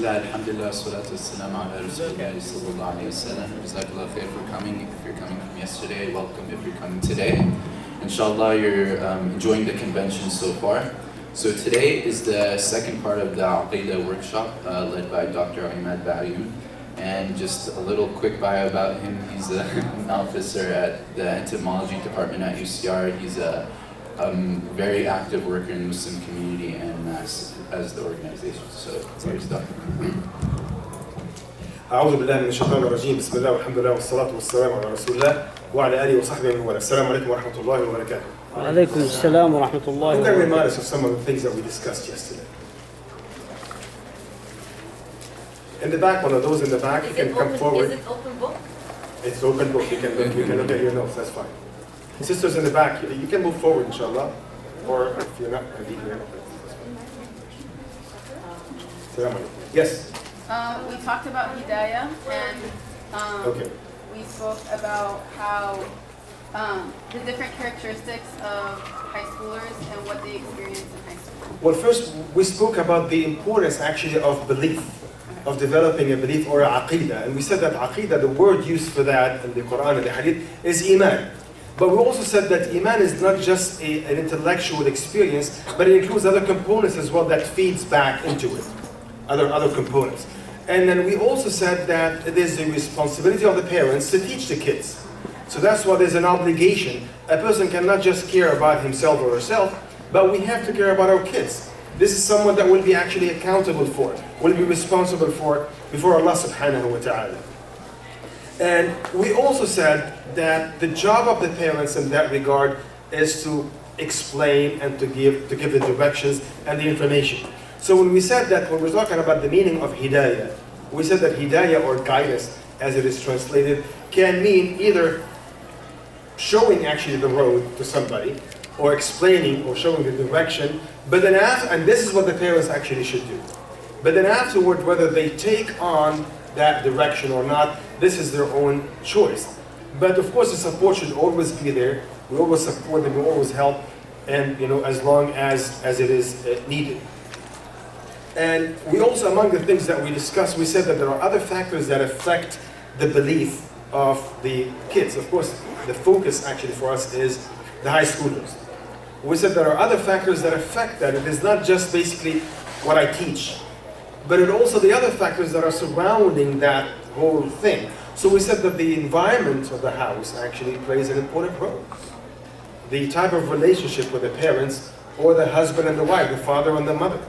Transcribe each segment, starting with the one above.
Bismillah, alhamdulillah, salatu wassalamu ala rasulillah sallallahu alayhi wa sallam. Jazakallah khair for coming. If you're coming from yesterday, welcome if you're coming today. Inshallah, you're enjoying the convention so far. So today is the second part of the Aqeedah workshop led by Dr. Imad Bayoun. And just a little quick bio about him. He's an officer at the entomology department at UCR. He's a very active worker in the Muslim community and as the organization. So here's Dr. أعوذ بالله من الشيطان الرجيم بسم الله والحمد لله والصلاة والسلام على رسول الله وعلى آله وصحبه ومن والاه. السلام عليكم ورحمة الله وبركاته. وعليكم السلام ورحمة الله I'm going to وبركاته. remind us of some of the things that we discussed yesterday. In the back, one of those in the back, you can come forward. Is it open book? It's open book. You can look at your notes. That's fine. Sisters in the back, you can move forward, inshallah. Or if you're not, leave your notes. Yes. We talked about hidayah and Okay. we spoke about how the different characteristics of high schoolers and what they experience in high school. Well, first, we spoke about the importance actually of belief, of developing a belief or a aqeedah. And we said that aqeedah, the word used for that in the Quran and the Hadith, is iman. But we also said that iman is not just an intellectual experience, but it includes other components as well that feeds back into it, other components. And then we also said that it is the responsibility of the parents to teach the kids. So that's why there's an obligation. A person cannot just care about himself or herself, but we have to care about our kids. This is someone that will be actually accountable for, will be responsible for before Allah subhanahu wa ta'ala. And we also said that the job of the parents in that regard is to explain and to give the directions and the information. So when we said that, when we're talking about the meaning of hidayah, we said that hidayah or guidance, as it is translated, can mean either showing actually the road to somebody, or explaining or showing the direction, but then after, and this is what the parents actually should do. But then afterward, whether they take on that direction or not, this is their own choice. But of course, the support should always be there. We always support them, we always help, and as long as it is needed. And we also, among the things that we discussed, we said that there are other factors that affect the belief of the kids. Of course, the focus actually for us is the high schoolers. We said there are other factors that affect that. It is not just basically what I teach, but it also the other factors that are surrounding that whole thing. So we said that the environment of the house actually plays an important role. The type of relationship with the parents, or the husband and the wife, the father and the mother.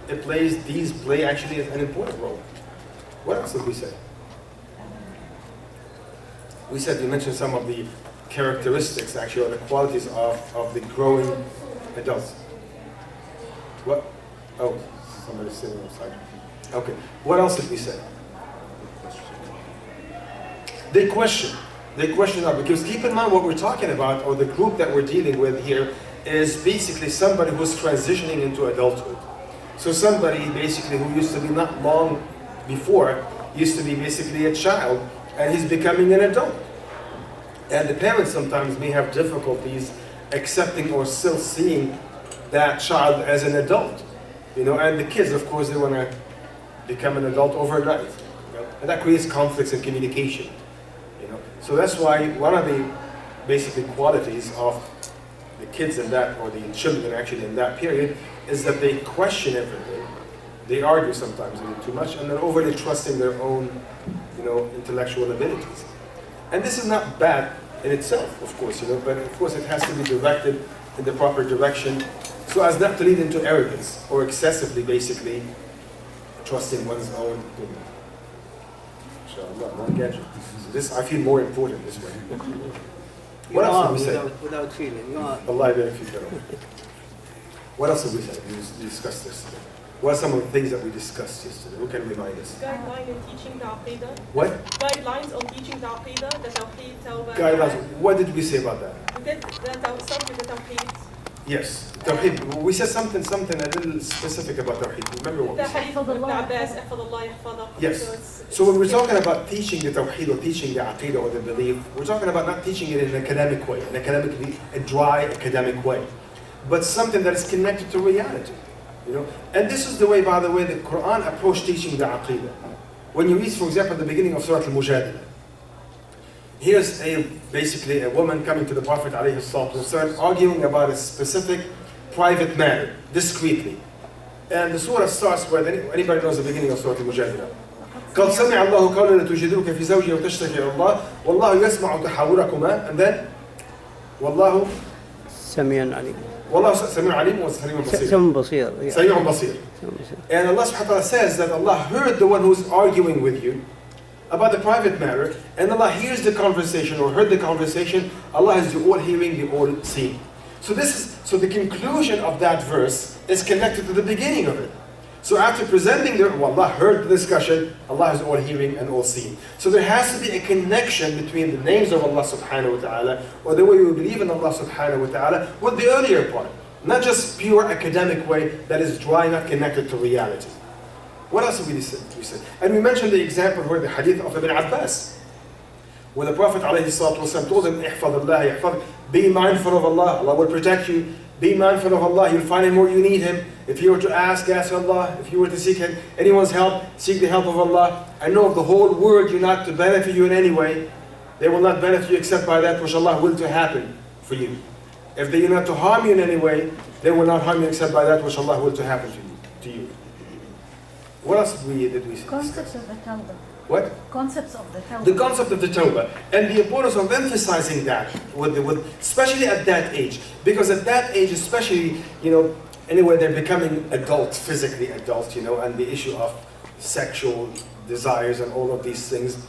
These play actually an important role. What else did we say? We said, you mentioned some of the characteristics actually, or the qualities of the growing adults. What? Oh, somebody's sitting outside. Okay. What else did we say? They question. Because keep in mind what we're talking about, or the group that we're dealing with here, is basically somebody who's transitioning into adulthood. So somebody basically who used to be not long before, used to be basically a child, and he's becoming an adult. And the parents sometimes may have difficulties accepting or still seeing that child as an adult. And the kids, of course, they want to become an adult overnight. And that creates conflicts in communication. So that's why one of the basically qualities of the kids in that, or the children actually in that period, is that they question everything. They argue sometimes a little too much, and they're overly trusting their own, intellectual abilities. And this is not bad in itself, of course, but of course it has to be directed in the proper direction, so as not to lead into arrogance or excessively, basically, trusting one's own. Inshallah, not gadget. This I feel more important this way. What else did we say? Without feeling. You are. Allah barik fik. What else did we say? We discussed this. What are some of the things that we discussed yesterday? Who can remind us? Guidelines on teaching the Aqeedah. What? Guidelines on teaching the Aqeedah, the Tawheed, Tawbah. Guidelines. What did we say about that? We did something with the Tawheed. Yes, Tawheed. We said something a little specific about Tawheed. Remember what we The said? Hadith of Ibn Abbas, Ihfadullah Yahfadak. Yes. So when we're talking about teaching the Tawheed or teaching the Aqeedah or the belief, we're talking about not teaching it in an academic way, a dry academic way, but something that is connected to reality. You know? And this is the way, by the way, the Quran approached teaching the Aqeedah. When you read, for example, the beginning of Surah Al-Mujadila, here's basically a woman coming to the Prophet ﷺ arguing about a specific private matter, discreetly. And the surah starts with, anybody knows the beginning of Surah Al-Mujadila? قَدْ سَمِعَ اللَّهُ قَوْلًا لَتُجَادِلُكَ فِي زَوْجِهَا وَتَشْتَكِي إِلَى اللَّهِ وَاللَّهُ يَسْمَعُ تَحَاوُرَكُمَا. And then, وَاللَّهُ سميع عليم. وَاللَّهُ سَمِيعٌ عَلِيمٌ وَسَمِيعٌ بَصِيرٌ. سميع بصير. سَمِيعٌ بَصِير. And Allah subhanahu wa ta'ala says that Allah heard the one who's arguing with you about the private matter, and Allah hears the conversation or heard the conversation. Allah is the all-hearing, the all-seeing. So the conclusion of that verse is connected to the beginning of it. So after presenting Allah heard the discussion, Allah is all-hearing and all-seeing. So there has to be a connection between the names of Allah subhanahu wa ta'ala, or the way we believe in Allah subhanahu wa ta'ala, with the earlier part. Not just pure academic way that is dry, not connected to reality. What else have we said? And we mentioned the example where the hadith of Ibn Abbas, where the Prophet ﷺ told him, احفظ الله يحفظك, be mindful of Allah, Allah will protect you. Be mindful of Allah, you'll find Him where you need Him. If you were to ask Allah. If you were to seek anyone's help, seek the help of Allah. I know of the whole world you're not to benefit you in any way. They will not benefit you except by that which Allah will to happen for you. If they are not to harm you in any way, they will not harm you except by that which Allah will to happen to you. What else did we say? Concepts of the Tawbah. What? Concepts of the Tawbah. The concept of the Tawbah. And the importance of emphasizing that, especially at that age. Because at that age, especially, anyway, they're becoming adult, physically adult, and the issue of sexual desires and all of these things.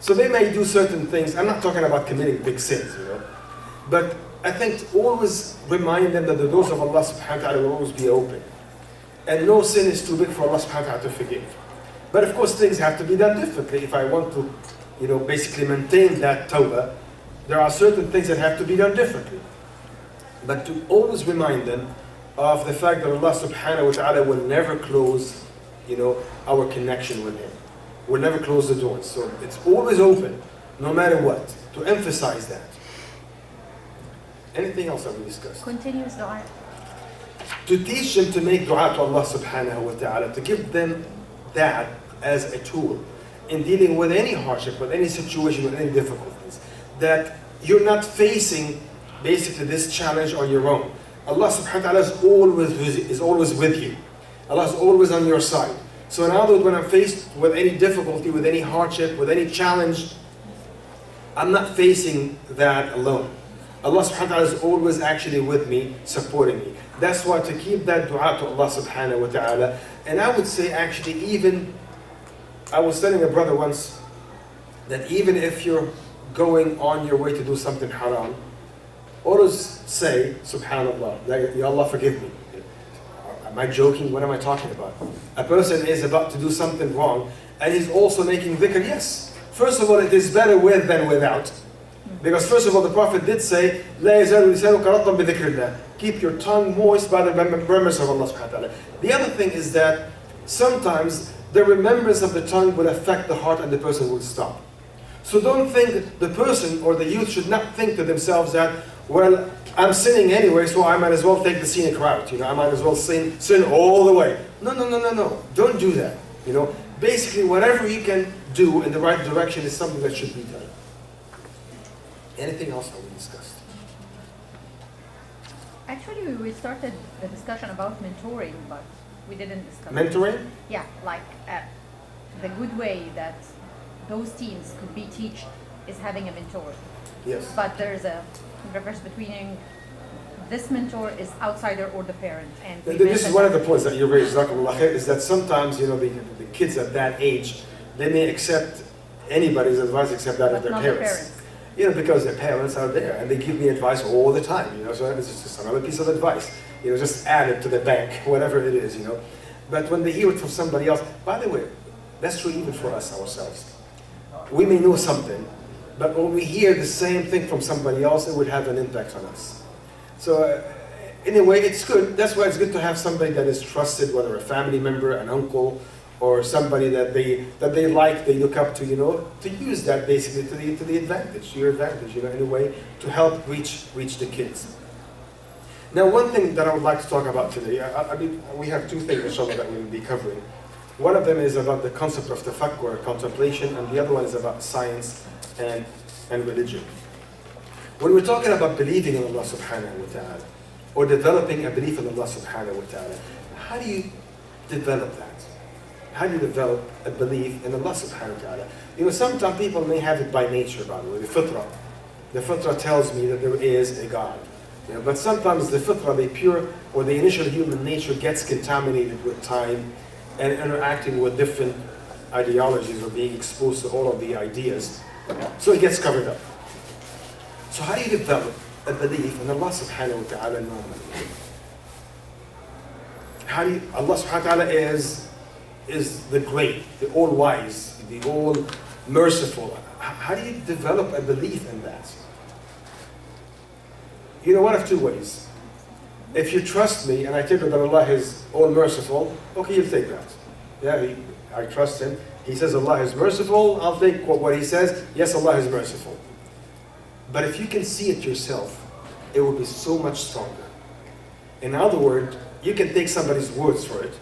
So they may do certain things. I'm not talking about committing big sins, But I think to always remind them that the doors of Allah subhanahu wa ta'ala will always be open. And no sin is too big for Allah subhanahu wa ta'ala to forgive. But of course things have to be done differently. If I want to, basically maintain that tawbah, there are certain things that have to be done differently. But to always remind them of the fact that Allah subhanahu wa ta'ala will never close, our connection with Him. Will never close the doors. So it's always open, no matter what. To emphasize that. Anything else that we discussed? Continuous dua. To teach them to make dua to Allah subhanahu wa ta'ala, to give them that as a tool in dealing with any hardship, with any situation, with any difficulties. That you're not facing basically this challenge on your own. Allah subhanahu wa ta'ala is always with you. Allah is always on your side. So in other words, when I'm faced with any difficulty, with any hardship, with any challenge, I'm not facing that alone. Allah subhanahu wa ta'ala is always actually with me, supporting me. That's why to keep that dua to Allah subhanahu wa ta'ala. And I would say actually I was telling a brother once that even if you're going on your way to do something haram, always say, subhanallah, Ya Allah forgive me. Am I joking? What am I talking about? A person is about to do something wrong and he's also making dhikr. Yes. First of all, it is better with than without. Because first of all, the Prophet did say, لا يزال لسانك رطبا بذكر الله. Keep your tongue moist by the remembrance of Allah subhanahu wa ta'ala. The other thing is that sometimes the remembrance of the tongue will affect the heart and the person will stop. So don't think the person or the youth should not think to themselves that, well, I'm sinning anyway, so I might as well take the scenic route. I might as well sin all the way. No. Don't do that. Basically, whatever you can do in the right direction is something that should be done. Anything else that we discussed? Actually, we started the discussion about mentoring, but we didn't discuss Mentoring? Yeah, like the good way that those teens could be taught is having a mentor. Yes. But there's a difference between this mentor is outsider or the parent. And this is one of the points that you raised, is that sometimes the kids at that age, they may accept anybody's advice except that of their parents. Because their parents are there and they give me advice all the time. So it's just another piece of advice. Just add it to the bank, whatever it is. But when they hear it from somebody else, by the way, that's true even for us ourselves. We may know something, but when we hear the same thing from somebody else, it would have an impact on us. So in a way, it's good. That's why it's good to have somebody that is trusted, whether a family member, an uncle, or somebody that they like, they look up to, to use that basically to the advantage, to your advantage, in a way to help reach the kids. Now, one thing that I would like to talk about today, I mean, we have two things, inshallah, that we will be covering. One of them is about the concept of tafakkur, contemplation, and the other one is about science and religion. When we're talking about believing in Allah subhanahu wa ta'ala, or developing a belief in Allah subhanahu wa ta'ala, how do you develop that? How do you develop a belief in Allah subhanahu wa ta'ala? You know, sometimes people may have it by nature, by the way, the fitrah. The fitrah tells me that there is a God. You know, but sometimes the fitrah, the pure or the initial human nature, gets contaminated with time and interacting with different ideologies or being exposed to all of the ideas. So it gets covered up. So how do you develop a belief in Allah subhanahu wa ta'ala normally? How do you, Allah subhanahu wa ta'ala is the great, the all-wise, the all-merciful. How do you develop a belief in that? You know, one of two ways. If you trust me and I tell you that Allah is all-merciful, okay, you'll take that. Yeah, I trust Him. He says Allah is merciful, I'll take what He says. Yes, Allah is merciful. But if you can see it yourself, it will be so much stronger. In other words, you can take somebody's words for it.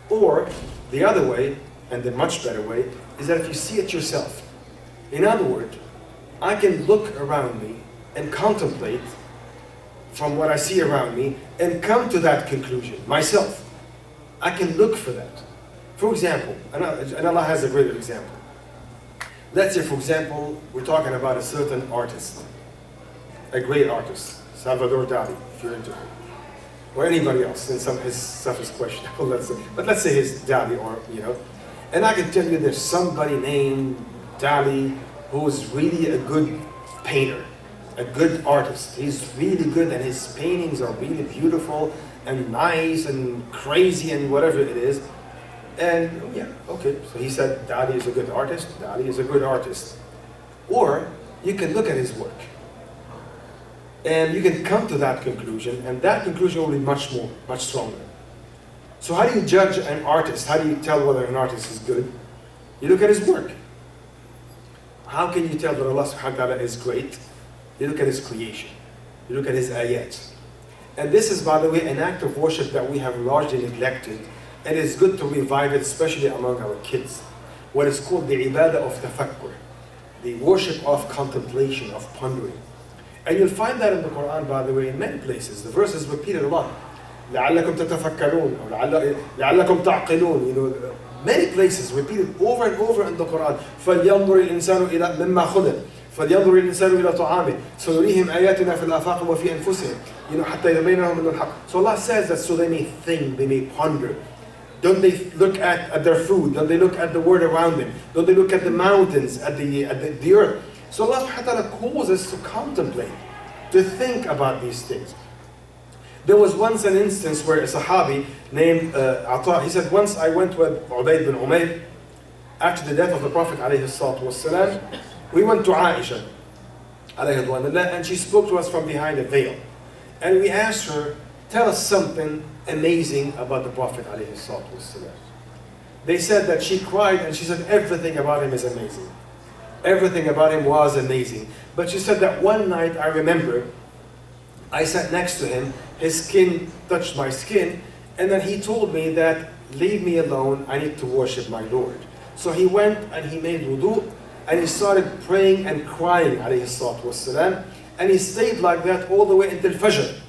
Or the other way, and the much better way, is that if you see it yourself. In other words, I can look around me and contemplate from what I see around me and come to that conclusion myself. I can look for that. For example, and Allah has a great example. Let's say, for example, we're talking about a certain artist, a great artist, Salvador Dali, if you're into him, or anybody else. And his stuff is questionable, but let's say his Dali, or you know, and I can tell you there's somebody named Dali who is really a good painter, a good artist. He's really good, and his paintings are really beautiful and nice and crazy and whatever it is. And yeah, okay, so he said Dali is a good artist, Dali is a good artist. Or you can look at his work and you can come to that conclusion, and that conclusion will be much stronger. So how do you judge an artist? How do you tell whether an artist is good? You look at his work. How can you tell that Allah subhanahu wa ta'ala is great? You look at His creation. You look at His ayat. And this is, by the way, an act of worship that we have largely neglected. And it's good to revive it, especially among our kids. What is called the ibadah of tafakkur, the worship of contemplation, of pondering. And you'll find that in the Quran, by the way, in many places. The verse is repeated a lot. لَعَلَّكُمْ تَتَفَكَّرُونَ or لَعَلَّكُمْ تَعْقِلُونَ. You know, many places repeated over and over in the Quran. فَلْيَنْظُرِ الْإِنسَانُ إِلَى مِمَّا خُلِقَ فَلْيَنْظُرِ الْإِنسَانُ إِلَى طَعَامِهِ سَنُرِيهِمْ آيَاتِنَا فِي الْآفَاقِ وَفِي أَنفُسِهِمْ. You know, حَتَّى يَبَيْنَهُمْ مِنَ الْحَقِّ. So Allah says that so they may think, they may ponder. Don't they look at their food? Don't they look at the world around them? Don't they look at the mountains, at the earth? So Allah subhanahu wa ta'ala calls us to contemplate, to think about these things. There was once an instance where a Sahabi named Ata, he said, once I went with Ubayd bin Umayr, after the death of the Prophet ﷺ, we went to Aisha, and she spoke to us from behind a veil. And we asked her, tell us something amazing about the Prophet ﷺ. They said that she cried and she said everything about him is amazing. Everything about him was amazing. But she said that one night, I remember, I sat next to him, his skin touched my skin, and then he told me that, leave me alone, I need to worship my Lord. So he went and he made wudu, and he started praying and crying, ﷺ, and he stayed like that all the way until Fajr.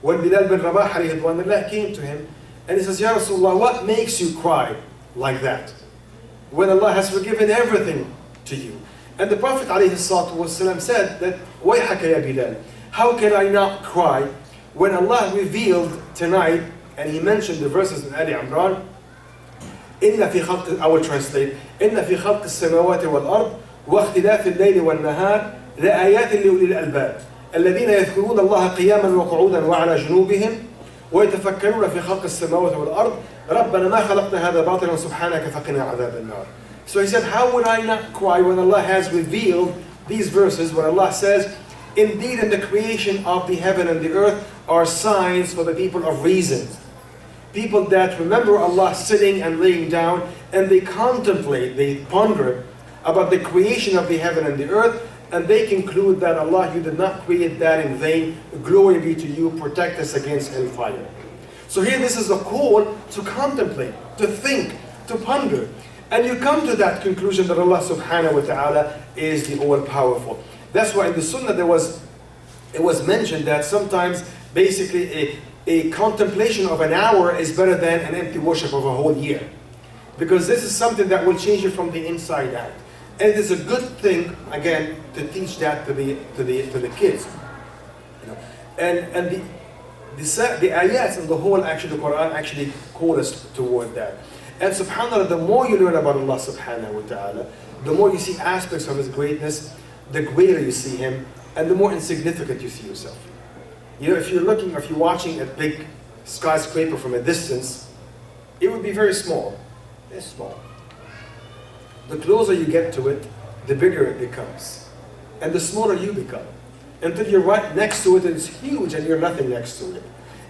When Bilal bin Rabah came to him, and he says, Ya Rasulullah, what makes you cry like that? When Allah has forgiven everything to you. And the Prophet ﷺ said that, وَيْحَكَ يَا Bilal, how can I not cry when Allah revealed tonight, and He mentioned the verses in Ali Imran, إِنَّ فِي خَلْقِ, I will translate, إِنَّ فِي خَلْقِ السَّمَاوَاتِ وَالْأَرْضِ وَاخْتِلَافِ اللَّيْلِ وَالنَّهَارِ لَآيَاتٍ لِأُولِي الْأَلْبَابِ الذين يذكرون الله قياما وقعودا وعلى جنوبهم ويتفكرون في خلق السماوات والأرض ربنا ما خلقت هذا باطلا سبحانك فقنا عذاب النار. So he said, how would I not cry when Allah has revealed these verses, when Allah says, indeed in the creation of the heaven and the earth are signs for the people of reason. People that remember Allah sitting and laying down, and they contemplate, they ponder about the creation of the heaven and the earth, and they conclude that Allah, you did not create that in vain. Glory be to you, protect us against hellfire. So here this is a call to contemplate, to think, to ponder. And you come to that conclusion that Allah subhanahu wa ta'ala is the all-powerful. That's why in the Sunnah it was mentioned that sometimes basically a contemplation of an hour is better than an empty worship of a whole year. Because this is something that will change you from the inside out. And it is a good thing, again, to teach that to the kids. You know? And the ayats and the whole, actually, the Quran actually call us toward that. And subhanAllah, the more you learn about Allah subhanahu wa ta'ala, the more you see aspects of His greatness, the greater you see Him, and the more insignificant you see yourself. You know, if you're watching a big skyscraper from a distance, it would be very small. It's small. The closer you get to it, the bigger it becomes. And the smaller you become. Until you're right next to it and it's huge and you're nothing next to it.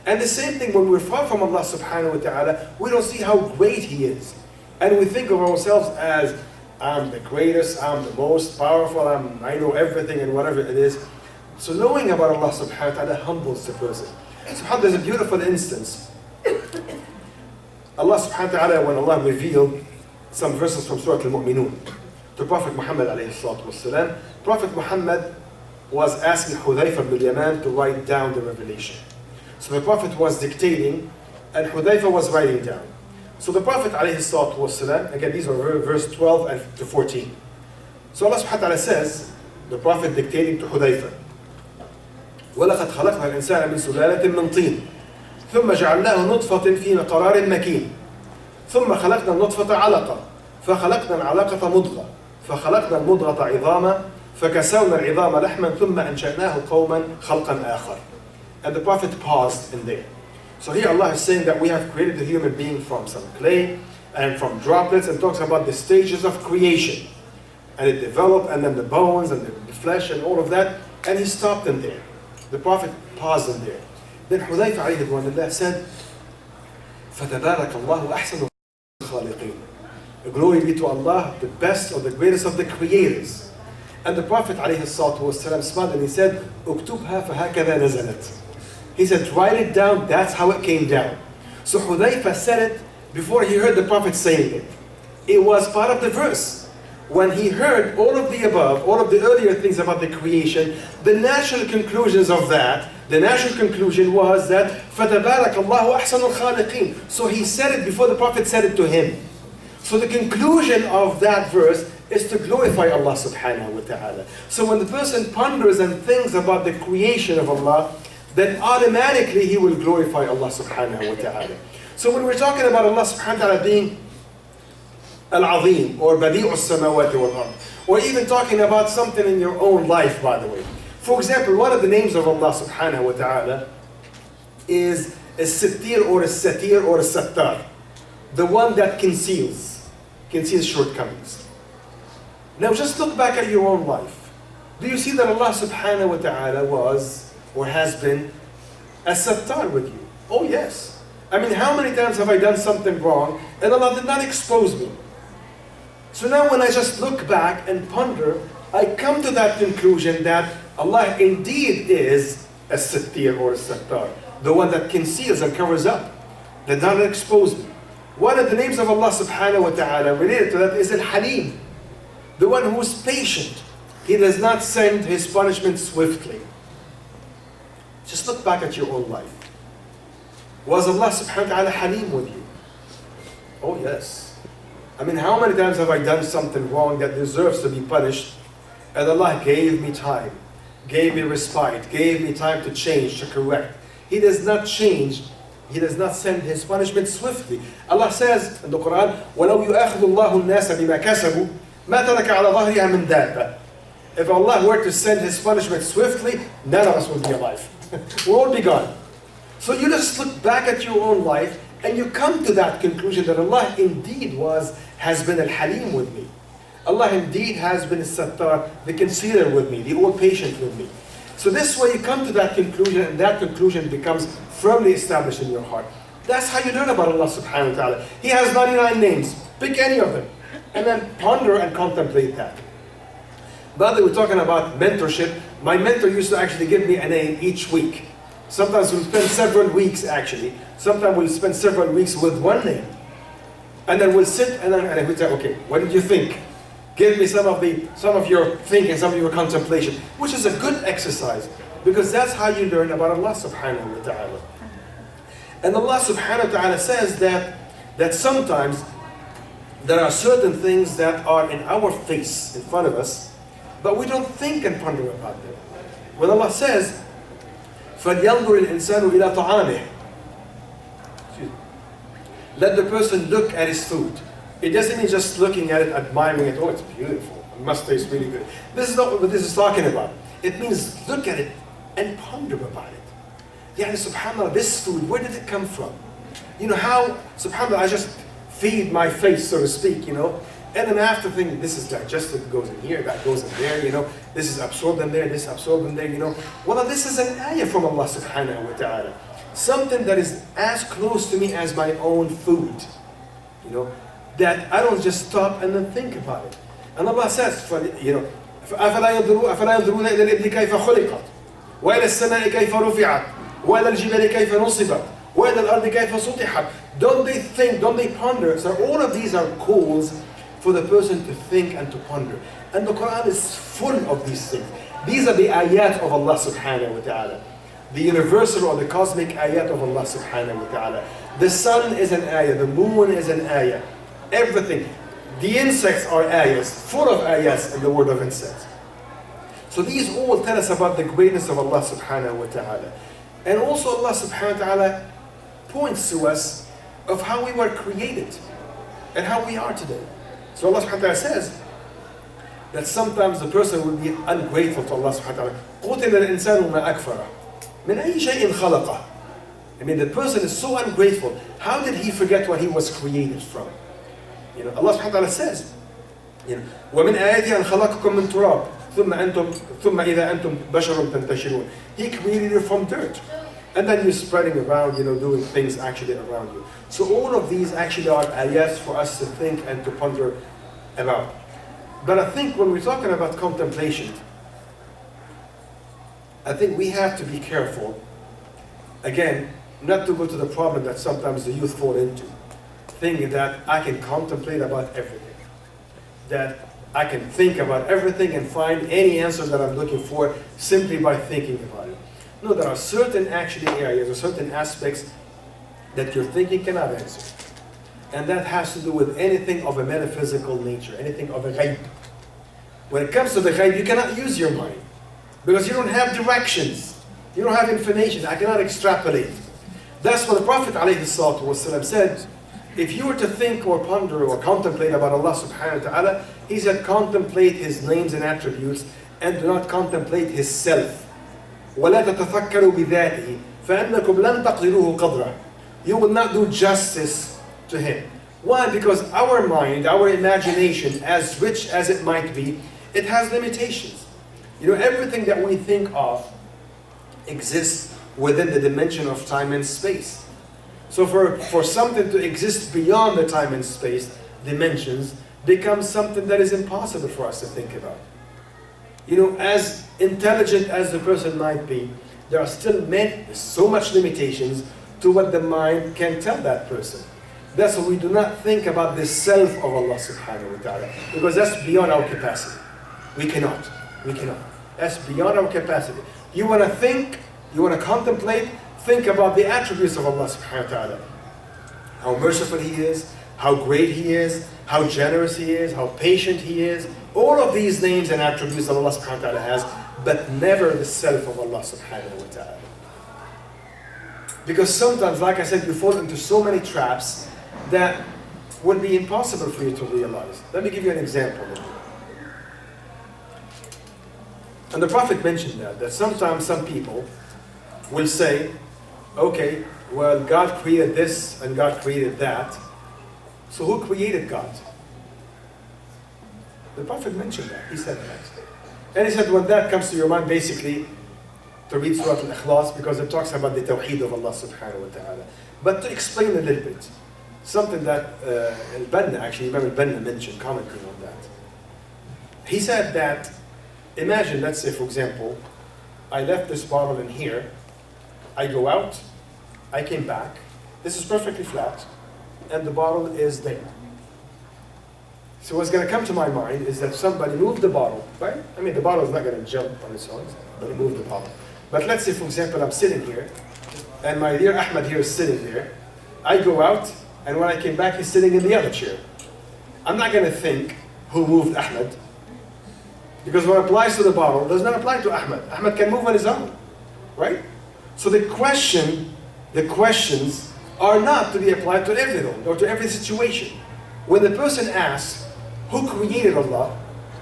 And the same thing when we're far from Allah subhanahu wa ta'ala, we don't see how great He is. And we think of ourselves as, I'm the greatest, I'm the most powerful, I know everything and whatever it is. So knowing about Allah subhanahu wa ta'ala humbles the person. SubhanAllah, there's a beautiful instance. Allah subhanahu wa ta'ala, when Allah revealed some verses from Surah Al-Mu'minun to Prophet Muhammad alayhi salatu wasalam, Prophet Muhammad was asking Hudayfa bin Yaman to write down the revelation. So the Prophet was dictating and Hudayfa was writing down. So the Prophet alayhi salatu wasalam, again these are verse 12 and to 14. So Allah subhanahu wa ta'ala says, the Prophet dictating to Hudayfa, وَلَقَدْ خَلَقْنَا الْإِنسَانَ مِنْ سُلَالَةٍ مِنْ طِينٍ ثُمَّ جَعَلْنَاهُ نُطْفَةٍ فِي قَرَارٍ مَكِينٍ ثُمَّ خَلَقْنَا النُّطْفَةَ عَلَقَةً فَخَلَقْنَا الْعَلَقَةَ مُضْغَةً فَخَلَقْنَا الْمُضْغَةَ عِظَامًا فَكَسَوْنَا الْعِظَامَ لَحْمًا ثُمَّ أَنْشَأْنَاهُ قَوْمًا خَلْقًا آخَرَ. And the Prophet paused in there. So here Allah is saying that we have created the human being from some clay and from droplets, and talks about the stages of creation. And it developed, and then the bones and the flesh and all of that. And he stopped in there. The Prophet paused in there. Then Hudayfa alayhi ridwanullah said, فَتَبَارَكَ اللَّهُ أَحْسَنُ الْخَالِقِينَ. Glory be to Allah, the best or the greatest of the creators. And the Prophet alayhi salatu wasalam smiled and he said, اُكْتُبْهَا فَهَكَذَا نَزَلَتْ. He said, write it down, that's how it came down. So Hudayfa said it before he heard the Prophet saying it. It was part of the verse. When he heard all of the above, all of the earlier things about the creation, the natural conclusions of that, the natural conclusion was that فَتَبَارَكَ اللَّهُ أَحْسَنُ الْخَالِقِينَ. So he said it before the Prophet said it to him. So the conclusion of that verse is to glorify Allah subhanahu wa ta'ala. So when the person ponders and thinks about the creation of Allah, then automatically he will glorify Allah subhanahu wa ta'ala. So when we're talking about Allah subhanahu wa ta'ala being Al-Azim or Badi'u as-Samawati wal-Ard, or even talking about something in your own life, by the way. For example, one of the names of Allah subhanahu wa ta'ala is As-Sittir or As-Satir or As-Sattar, the one that conceals shortcomings. Now just look back at your own life. Do you see that Allah subhanahu wa ta'ala was or has been As-Sattar with you? Oh yes. I mean, how many times have I done something wrong and Allah did not expose me? So now when I just look back and ponder, I come to that conclusion that Allah indeed is As-Sittir or As-Sattar, the one that conceals and covers up, that does not expose me. One of the names of Allah subhanahu wa ta'ala related to that is Al-Halim, the one who is patient. He does not send His punishment swiftly. Just look back at your own life. Was Allah subhanahu wa ta'ala Halim with you? Oh yes. I mean, how many times have I done something wrong that deserves to be punished, and Allah gave me time, gave me respite, gave me time to change, to correct. He does not change, He does not send His punishment swiftly. Allah says in the Quran, وَلَوْ يُؤَخِذُ اللَّهُ النَّاسَ بِمَا كَسَبُوا مَا تَرَكَ عَلَى ظَهْرِهَا مِنْ دَابَّةٍ. If Allah were to send His punishment swiftly, none of us would be alive. We'll all be gone. So you just look back at your own life and you come to that conclusion that Allah indeed has been Al-Halim with me. Allah indeed has been As-Sattar, the concealer with me, the all-patient with me. So this way you come to that conclusion, and that conclusion becomes firmly established in your heart. That's how you learn about Allah subhanahu wa ta'ala. He has 99 names. Pick any of them. And then ponder and contemplate that. By the way, we're talking about mentorship. My mentor used to actually give me a name each week. Sometimes we'll spend several weeks actually. Sometimes we'll spend several weeks with one name. And then we'll sit and we'll say, okay, what did you think? Give me some of your thinking, some of your contemplation, which is a good exercise because that's how you learn about Allah subhanahu wa ta'ala. And Allah subhanahu wa ta'ala says that sometimes there are certain things that are in our face, in front of us, but we don't think and ponder about them. When Allah says, فَلْيَنْظُرِ الْإِنسَانُ إِلَى طَعَامِهِ, let the person look at his food. It doesn't mean just looking at it, admiring it, oh, it's beautiful, it must taste really good. This is not what this is talking about. It means look at it and ponder about it. Yani, subhanAllah, this food, where did it come from? You know how, subhanAllah, I just feed my face, so to speak, you know, and then after thinking, this is digested, it goes in here, that goes in there, you know, this is absorbed in there, this absorbed in there, you know. Well, this is an ayah from Allah subhanahu wa ta'ala. Something that is as close to me as my own food, you know, that I don't just stop and then think about it. And Allah says, you know, أَفَلَا يَنْظُرُونَ إِلَى الْإِبْلِ كَيْفَ خُلِقَتْ وَإِلَى السَّمَاءِ كَيْفَ رُفِعَتْ وَإِلَى الْجِبَالِ كَيْفَ نُصِبَتْ وَإِلَى الْأَرْضِ كَيْفَ سُطِحَتْ. Don't they think, don't they ponder? So all of these are calls for the person to think and to ponder. And the Quran is full of these things. These are the ayat of Allah subhanahu wa ta'ala. The universal or the cosmic ayat of Allah subhanahu wa ta'ala. The sun is an ayah, the moon is an ayah. Everything. The insects are ayahs, full of ayahs in the word of insects. So these all tell us about the greatness of Allah subhanahu wa ta'ala. And also Allah subhanahu wa ta'ala points to us of how we were created and how we are today. So Allah subhanahu wa ta'ala says that sometimes the person will be ungrateful to Allah subhanahu wa ta'ala. قُتِلَ الْإِنسَانُ مَا أَكْفَرَهُ مِنْ أَيِّ شَيْءٍ خَلَقَهُ. I mean, the person is so ungrateful. How did he forget what he was created from? You know, Allah subhanahu wa ta'ala says, you know, وَمِنْ آيَاتِهِ أَنْ خَلَقَكُم مِّن تُرَابٍ ثُمَّ إِذَا أَنْتُمْ بَشَرٌ تَنْتَشِرُونَ. He created you from dirt. And then you're spreading around, you know, doing things actually around you. So all of these actually are ayats for us to think and to ponder about. But I think when we're talking about contemplation, I think we have to be careful, again, not to go to the problem that sometimes the youth fall into, thinking that I can contemplate about everything, that I can think about everything and find any answer that I'm looking for simply by thinking about it. No, there are certain actually areas or certain aspects that your thinking cannot answer. And that has to do with anything of a metaphysical nature, anything of a ghaib. When it comes to the ghaib, you cannot use your mind because you don't have directions. You don't have information. I cannot extrapolate. That's what the Prophet ﷺ said. If you were to think or ponder or contemplate about Allah subhanahu wa ta'ala, he said contemplate His names and attributes and do not contemplate His self. وَلَا تَتَفَكَّرُوا بِذَاتِهِ فَأَنَّكُمْ لَن تَقْدِرُوهُ قَدْرًا. You will not do justice to Him. Why? Because our mind, our imagination, as rich as it might be, it has limitations. You know, everything that we think of exists within the dimension of time and space. So for something to exist beyond the time and space dimensions becomes something that is impossible for us to think about. You know, as intelligent as the person might be, there are still so much limitations to what the mind can tell that person. That's why we do not think about the self of Allah subhanahu wa ta'ala, because that's beyond our capacity. We cannot. That's beyond our capacity. You want to think, you want to contemplate, think about the attributes of Allah subhanahu wa ta'ala. How merciful He is, how great He is, how generous He is, how patient He is. All of these names and attributes that Allah subhanahu wa ta'ala has, but never the self of Allah subhanahu wa ta'ala. Because sometimes, like I said, you fall into so many traps that would be impossible for you to realize. Let me give you an example. And the Prophet mentioned that sometimes some people will say, okay, well, God created this and God created that. So who created God? The Prophet mentioned that. He said that. And he said when that comes to your mind, basically, to read Surah Al-Ikhlas, because it talks about the Tawheed of Allah subhanahu wa ta'ala. But to explain a little bit, something that Al-Banna, actually, Imam Al-Banna mentioned, commenting on that. He said that Imagine, let's say, for example, I left this bottle in here. I go out, I came back. This is perfectly flat, and the bottle is there. So what's going to come to my mind is that somebody moved the bottle, right? I mean, the bottle is not going to jump on its own, but it moved the bottle. But let's say, for example, I'm sitting here, and my dear Ahmed here is sitting there. I go out, and when I came back, he's sitting in the other chair. I'm not going to think who moved Ahmed, because what applies to the bottle does not apply to Ahmed. Ahmed can move on his own, right? So the questions are not to be applied to everyone or to every situation. When the person asks, who created Allah?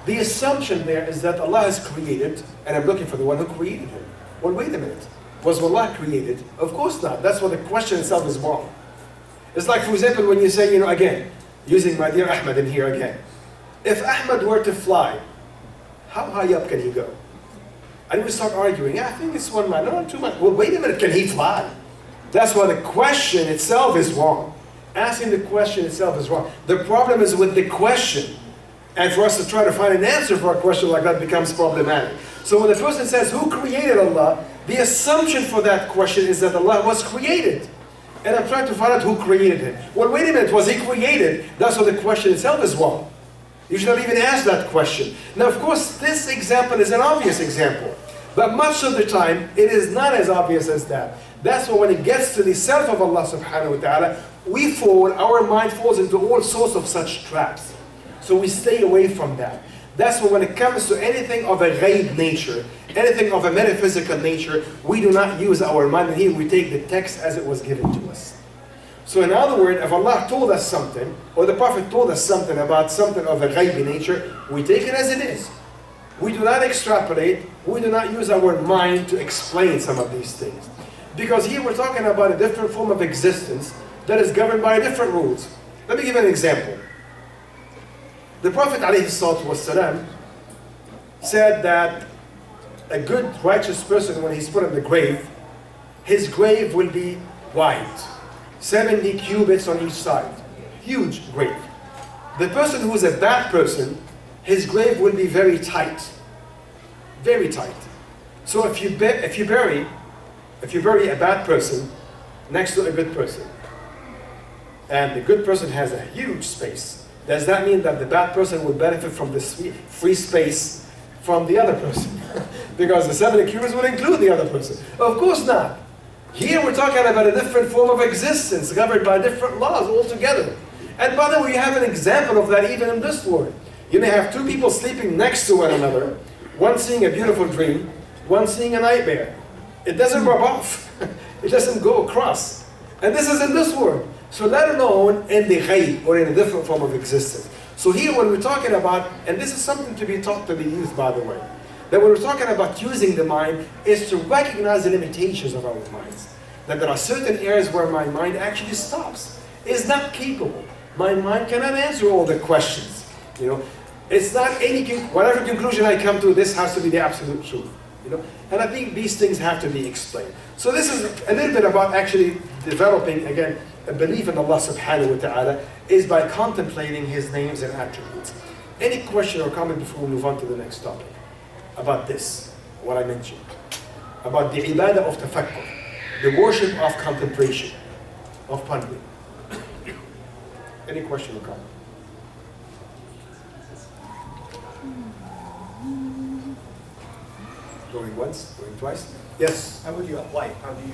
The assumption there is that Allah is created, and I'm looking for the one who created him. Well, wait a minute. Was Allah created? Of course not. That's what the question itself is wrong. It's like, for example, when you say, again, using my dear Ahmed in here again. If Ahmed were to fly, how high up can he go? And we start arguing, I think it's 1 mile, no, 2 miles. Well, wait a minute, can he fly? That's why the question itself is wrong. Asking the question itself is wrong. The problem is with the question. And for us to try to find an answer for a question like that becomes problematic. So when the person says, who created Allah? The assumption for that question is that Allah was created. And I'm trying to find out who created him. Well, wait a minute, was he created? That's why the question itself is wrong. You should not even ask that question. Now, of course, this example is an obvious example. But much of the time, it is not as obvious as that. That's why when it gets to the self of Allah subhanahu wa ta'ala, our mind falls into all sorts of such traps. So we stay away from that. That's why when it comes to anything of a ghaib nature, anything of a metaphysical nature, we do not use our mind. And here we take the text as it was given to us. So in other words, if Allah told us something, or the Prophet told us something about something of a ghaibi nature, we take it as it is. We do not extrapolate, we do not use our mind to explain some of these things. Because here we're talking about a different form of existence that is governed by different rules. Let me give you an example. The Prophet ﷺ said that a good righteous person, when he's put in the grave, his grave will be wide. 70 cubits on each side. Huge grave. The person who is a bad person, his grave will be very tight. Very tight. So if you bury a bad person next to a good person, and the good person has a huge space, does that mean that the bad person will benefit from this free space from the other person? Because the 70 cubits will include the other person. Of course not. Here we're talking about a different form of existence governed by different laws altogether. And by the way, you have an example of that even in this world. You may have two people sleeping next to one another, one seeing a beautiful dream, one seeing a nightmare. It doesn't rub off. It doesn't go across. And this is in this world. So let alone in the ghaib or in a different form of existence. So here when we're talking about, and this is something to be taught to the youth by the way, that when we're talking about using the mind is to recognize the limitations of our minds. That there are certain areas where my mind actually stops. It's not capable. My mind cannot answer all the questions. It's not whatever conclusion I come to, this has to be the absolute truth. And I think these things have to be explained. So this is a little bit about actually developing, again, a belief in Allah subhanahu wa ta'ala is by contemplating His names and attributes. Any question or comment before we move on to the next topic? About this, what I mentioned. About the ibadah of tafakkur, the worship of contemplation, of pondering. Any question or comment? Going once, going twice? Yes? How would you apply it? How do you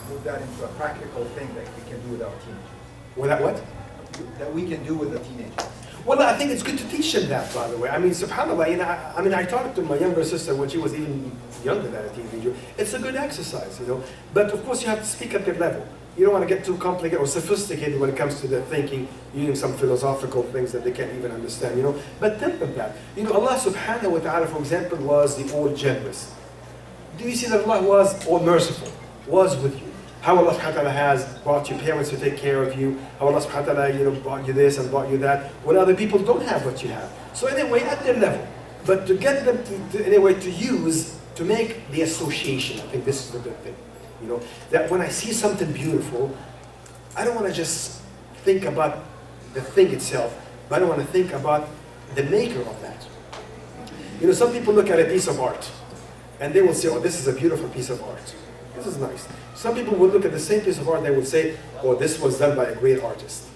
put that into a practical thing that we can do with our teenagers? Without what? That we can do with the teenagers. Well, I think it's good to teach them that, by the way. I mean, subhanAllah, I taught it to my younger sister when she was even younger than a teenager. It's a good exercise, But of course, you have to speak at their level. You don't want to get too complicated or sophisticated when it comes to their thinking, using some philosophical things that they can't even understand, But tell them that. Allah subhanahu wa ta'ala, for example, was the all generous. Do you see that Allah was all merciful, was with you? How Allah subhanahu wa ta'ala has brought you parents to take care of you, how Allah subhanahu wa ta'ala brought you this and brought you that, when other people don't have what you have. So anyway, at their level. But to get them to make the association, I think this is the good thing. That when I see something beautiful, I don't want to just think about the thing itself, but I want to think about the maker of that. You know, some people look at a piece of art and they will say, oh, this is a beautiful piece of art. This is nice. Some people will look at the same piece of art, they will say, oh, this was done by a great artist.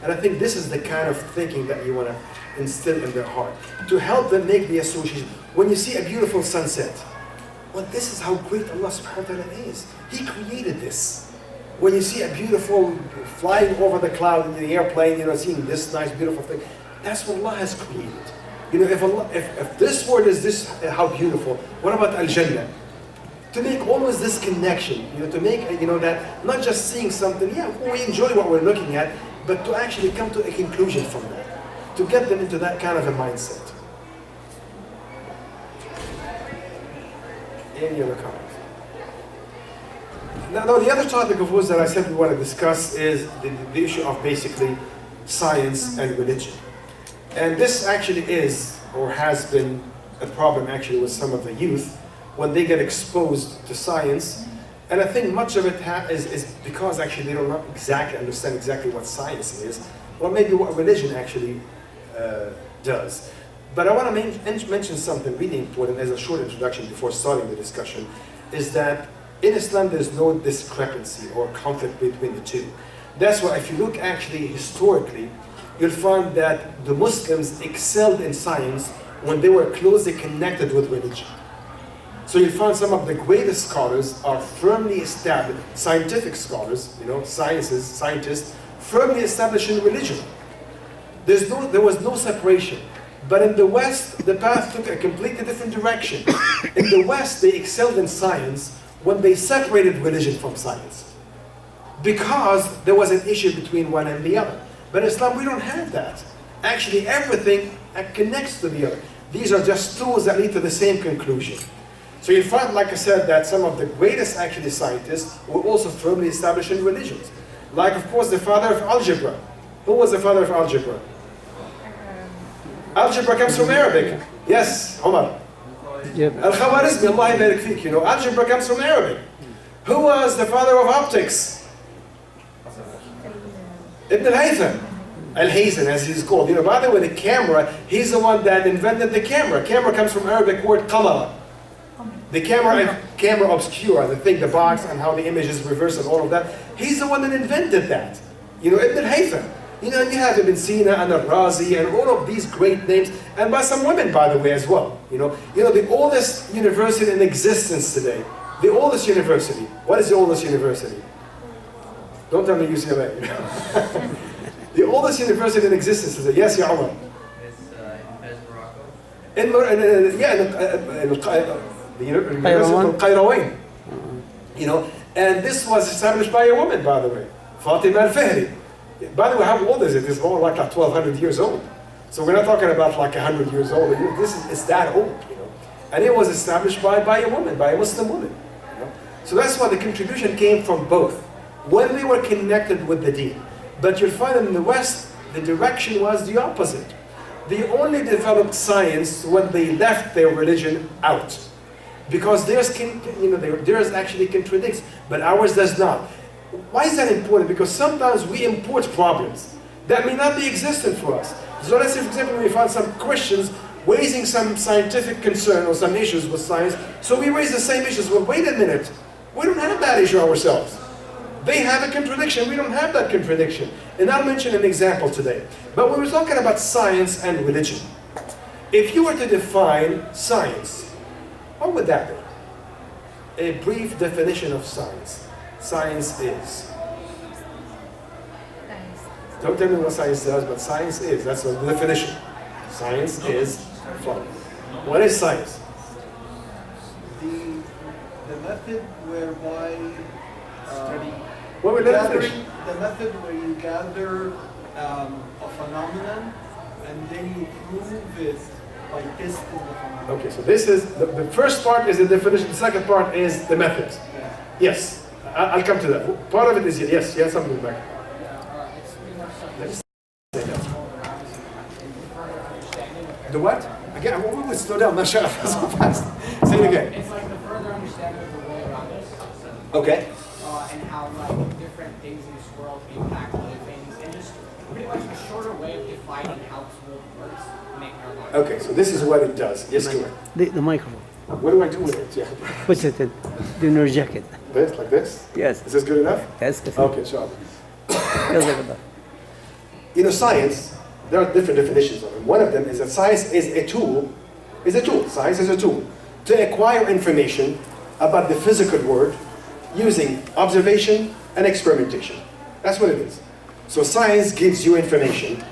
And I think this is the kind of thinking that you want to instill in their heart, to help them make the association. When you see a beautiful sunset, well, this is how great Allah subhanahu wa ta'ala is. He created this. When you see a beautiful flying over the cloud in the airplane, you know, seeing this nice, beautiful thing, that's what Allah has created. You know, if this world is this, how beautiful, what about Al-Jannah? To make always this connection, you know, to make, you know, that not just seeing something, yeah, we enjoy what we're looking at, but to actually come to a conclusion from that, to get them into that kind of a mindset. Any other comments? Now, the other topic of course that I said we want to discuss is the issue of basically science and religion. And this actually is, or has been, a problem actually with some of the youth when they get exposed to science. And I think much of it is because actually they don't understand exactly what science is, or maybe what religion actually does. But I want to mention something really important as a short introduction before starting the discussion, is that in Islam there's no discrepancy or conflict between the two. That's why if you look actually historically, you'll find that the Muslims excelled in science when they were closely connected with religion. So you'll find some of the greatest scholars are firmly established, scientific scholars, you know, scientists, firmly established in religion. There was no separation. But in the West, the path took a completely different direction. In the West, they excelled in science when they separated religion from science, because there was an issue between one and the other. But in Islam, we don't have that. Actually, everything connects to the other. These are just tools that lead to the same conclusion. So you find, like I said, that some of the greatest actually scientists were also firmly established in religions. Like, of course, the father of algebra. Who was the father of algebra? Algebra comes from Arabic. Yes, Omar. Al-Khawarizmi, Allah yabarik fik. You know, algebra comes from Arabic. Who was the father of optics? Ibn al-Haytham. Al-Haytham, as he's called. You know, by the way, the camera, he's the one that invented the camera. Camera comes from Arabic word qamara. The camera obscura, the thing, the box, and how the image is reversed and all of that. He's the one that invented that. You know, Ibn al-Haytham. You know, you have Ibn Sina and Al-Razi and all of these great names, and by some women, by the way, as well. You know, the oldest university in existence today. The oldest university. What is the oldest university? Don't tell me UCLA. The oldest university in existence today. Yes, Ya Umar. It's in In the University of Qayrawain. You know, and this was established by a woman, by the way, Fatima al-Fihri. By the way, how old is it? It's more like 1,200 years old. So we're not talking about like 100 years old. It's that old, you know. And it was established by a woman, by a Muslim woman. You know? So that's why the contribution came from both, when they were connected with the deen. But you'll find that in the West, the direction was the opposite. They only developed science when they left their religion out. Because theirs actually contradicts, but ours does not. Why is that important? Because sometimes we import problems that may not be existent for us. So let's say, for example, we find some Christians raising some scientific concern or some issues with science, so we raise the same issues. Well, wait a minute. We don't have that issue ourselves. They have a contradiction. We don't have that contradiction. And I'll mention an example today. But when we're talking about science and religion, if you were to define science, what would that be? A brief definition of science. Science is. Don't tell me what science does, but science is. That's the definition. Science is fun. What is science? The method whereby the method where you gather a phenomenon and then you prove it by testing the phenomenon. Okay, so this is the first part is the definition. The second part is the method. Yes. I'll come to that. Part of it is yes, you have something back. The what? Again, we would slow down, not shut up so fast. Say it again. It's like the further understanding of the world around us. Okay. And how like different things in this world impact other things, and just pretty much a shorter way of defining how this world works, making our lives Okay, so this is what it does. Yes, go ahead. The microphone. What do I do with it? Yeah. Put it in. Do your jacket. This, like this? Yes. Is this good enough? Yes. Okay, sure. Okay. You know, science, there are different definitions of it. One of them is that science is a tool. Science is a tool to acquire information about the physical world using observation and experimentation. That's what it is. So science gives you information,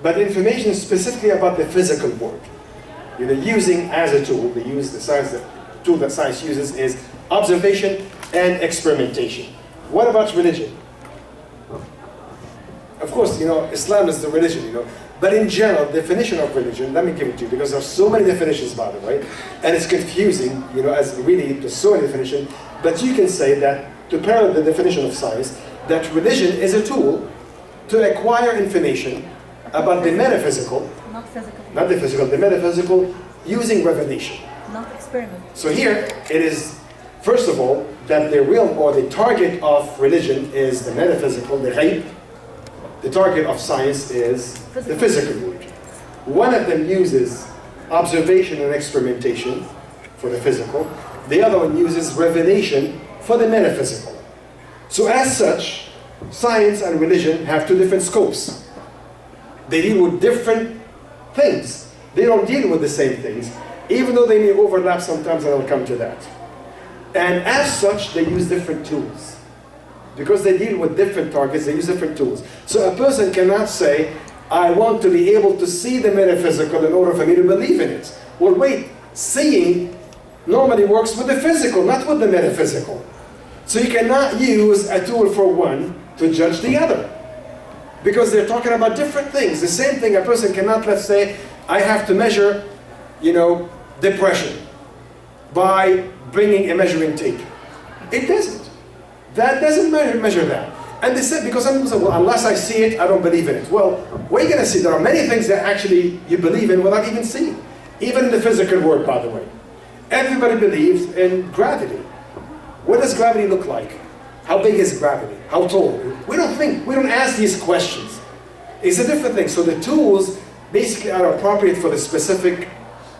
but information specifically about the physical world. You know, using as a tool, the tool that science uses is observation and experimentation. What about religion? Of course, you know, Islam is the religion, you know. But in general, definition of religion, let me give it to you, because there are so many definitions, by the way, and it's confusing, you know, as really there's so many definitions. But you can say that, to parallel the definition of science, that religion is a tool to acquire information about the metaphysical, Not physical. not the physical, the metaphysical, using revelation. Not experiment. So here, it is, first of all, that the real or the target of religion is the metaphysical, the ghaib. The target of science is the physical world. One of them uses observation and experimentation for the physical. The other one uses revelation for the metaphysical. So as such, science and religion have two different scopes. They deal with different things. They don't deal with the same things, even though they may overlap sometimes, and I'll come to that. And as such, they use different tools. Because they deal with different targets, they use different tools. So a person cannot say, I want to be able to see the metaphysical in order for me to believe in it. Well, wait, seeing normally works with the physical, not with the metaphysical. So you cannot use a tool for one to judge the other. Because they're talking about different things. The same thing, a person cannot, let's say, I have to measure, you know, depression by bringing a measuring tape. It doesn't. That doesn't measure that. And they said, because some people say, well, unless I see it, I don't believe in it. Well, what are you going to see? There are many things that actually you believe in without even seeing. Even in the physical world, by the way. Everybody believes in gravity. What does gravity look like? How big is gravity? How tall? We don't ask these questions. It's a different thing. So the tools basically are appropriate for the specific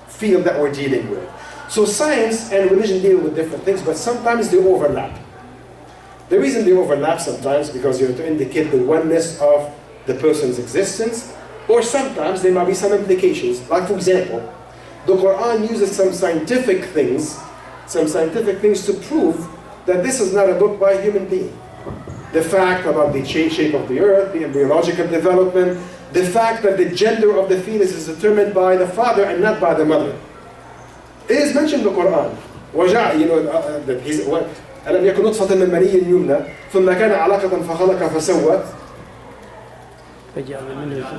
field that we're dealing with. So science and religion deal with different things, but sometimes they overlap. The reason they overlap sometimes because you have to indicate the oneness of the person's existence, or sometimes there might be some implications. Like for example, the Quran uses some scientific things to prove that this is not a book by a human being. The fact about the shape of the earth, the embryological development, the fact that the gender of the fetus is determined by the father and not by the mother. It is mentioned in the Quran. You know, that he's what. ألم يكن نطفة من مني يمنى ثم كان علقة فخلق فسوى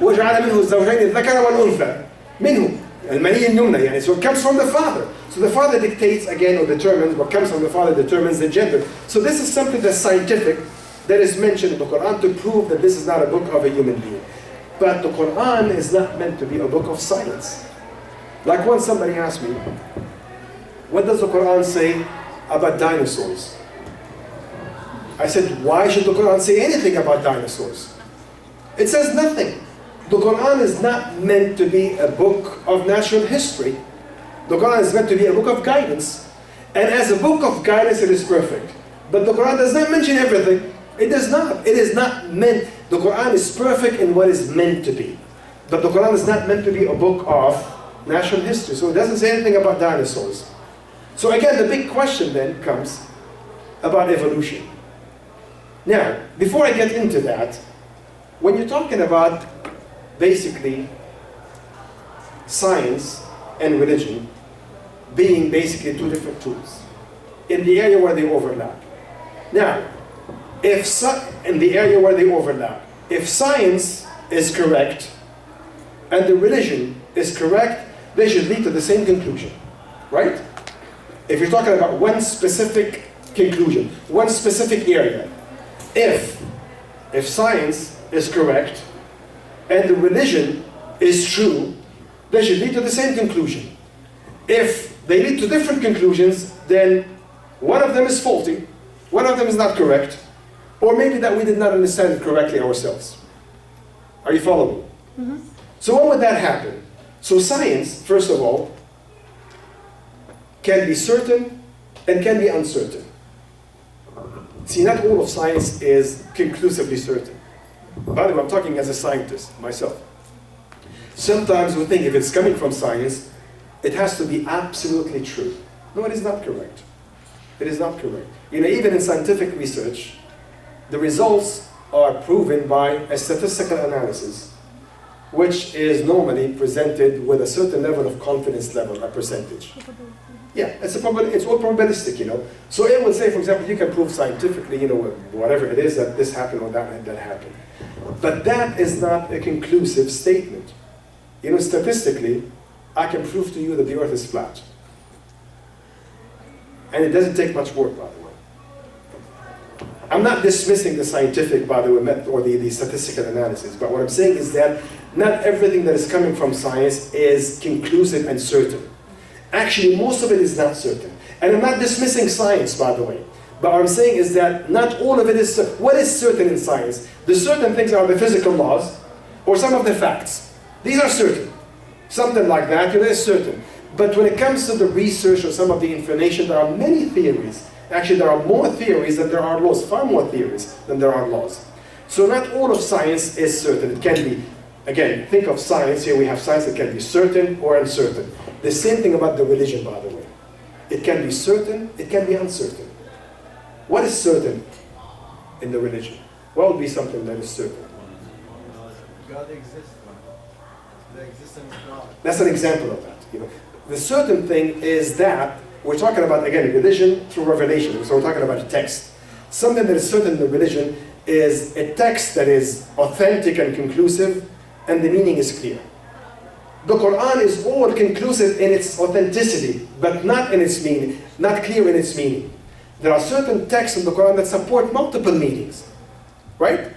وجعل منه الزوجين الذكر والأنثى منه المني اليمنى يعني so it comes from the father. So the father dictates again or determines what comes from the father determines the gender. So this is something that's scientific that is mentioned in the Quran to prove that this is not a book of a human being. But the Quran is not meant to be a book of science. Like once somebody asked me, what does the Quran say about dinosaurs? I said, why should the Quran say anything about dinosaurs? It says nothing. The Quran is not meant to be a book of natural history. The Quran is meant to be a book of guidance. And as a book of guidance, it is perfect. But the Quran does not mention everything. It does not. It is not meant, the Quran is perfect in what is meant to be. But the Quran is not meant to be a book of natural history. So it doesn't say anything about dinosaurs. So again, the big question then comes about evolution. Now, before I get into that, when you're talking about basically science and religion being basically two different tools in the area where they overlap. Now, in the area where they overlap, if science is correct and the religion is correct, they should lead to the same conclusion, right? If you're talking about one specific conclusion, one specific area, if science is correct and the religion is true, they should lead to the same conclusion. If they lead to different conclusions, then one of them is faulty, one of them is not correct, or maybe that we did not understand it correctly ourselves. Are you following? Mm-hmm. So when would that happen? So science, first of all, can be certain and can be uncertain. See, not all of science is conclusively certain. By the way, I'm talking as a scientist myself. Sometimes we think if it's coming from science, it has to be absolutely true. No, it is not correct. It is not correct. You know, even in scientific research, the results are proven by a statistical analysis, which is normally presented with a certain level of confidence level, a percentage. Yeah, it's all probabilistic, you know. So it will say, for example, you can prove scientifically, you know, whatever it is, that this happened or that happened. But that is not a conclusive statement. You know, statistically, I can prove to you that the earth is flat. And it doesn't take much work, by the way. I'm not dismissing the scientific, by the way, method or the statistical analysis, but what I'm saying is that not everything that is coming from science is conclusive and certain. Actually, most of it is not certain. And I'm not dismissing science, by the way. But what I'm saying is that not all of it is certain. What is certain in science? The certain things are the physical laws or some of the facts. These are certain. Something like that, you know, is certain. But when it comes to the research or some of the information, there are many theories. Actually, there are more theories than there are laws, far more theories than there are laws. So not all of science is certain. It can be, again, think of science. Here we have science that can be certain or uncertain. The same thing about the religion, by the way. It can be certain, it can be uncertain. What is certain in the religion? What would be something that is certain? God exists. The existence of God. That's an example of that. You know, the certain thing is that we're talking about, again, religion through revelation. So we're talking about a text. Something that is certain in the religion is a text that is authentic and conclusive, and the meaning is clear. The Quran is all conclusive in its authenticity, but not in its meaning, not clear in its meaning. There are certain texts in the Quran that support multiple meanings, right?